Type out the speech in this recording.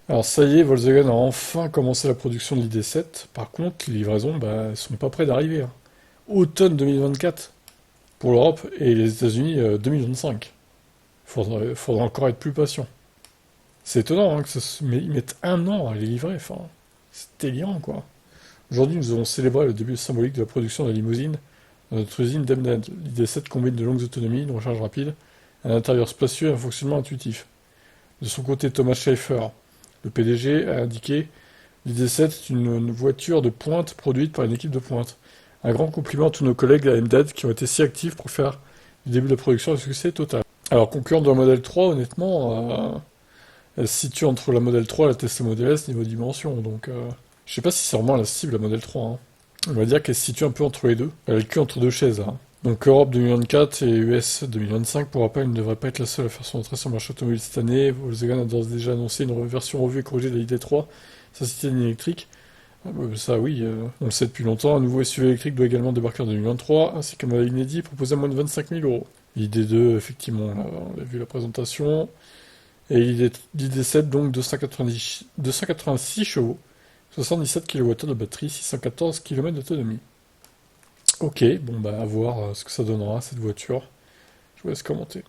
Alors ça y est, Volkswagen a enfin commencé la production de l'ID7. Par contre, les livraisons, bah, elles sont pas près d'arriver, hein. Automne 2024 pour l'Europe et les États-Unis 2025. Faudra encore être plus patient. C'est étonnant hein, mais ils mettent un an à les livrer. Enfin, c'est délirant quoi. Aujourd'hui, nous avons célébré le début symbolique de la production de la limousine dans notre usine d'Emden. L'ID7 combine de longues autonomies, une recharge rapide, un intérieur spacieux et un fonctionnement intuitif. De son côté, Thomas Schaeffer, le PDG, a indiqué: l'ID7 est une voiture de pointe produite par une équipe de pointe. Un grand compliment à tous nos collègues à MDAD qui ont été si actifs pour faire du début de la production un succès total. Alors, concurrente de la Model 3, honnêtement, elle se situe entre la Model 3 et la Tesla Model S niveau dimension. Donc, je sais pas si c'est vraiment la cible, la Model 3, hein. On va dire qu'elle se situe un peu entre les deux. Elle est le cul entre deux chaises, hein. Donc Europe 2024 et US 2025, pour rappel, ne devrait pas être la seule à faire son entrée sur le marché automobile cette année. Volkswagen a d'ores et déjà annoncé une version revue et corrigée de la ID3, sa citadine électrique. Ah bah, ça oui, on le sait depuis longtemps. Un nouveau SUV électrique doit également débarquer en 2023, ainsi qu'un modèle inédit proposé à moins de 25 000 euros. L'ID2, effectivement, là, on a vu la présentation. Et l'ID7, donc 286 chevaux, 77 kWh de batterie, 614 km d'autonomie. Ok, bon bah à voir ce que ça donnera cette voiture. Je vous laisse commenter.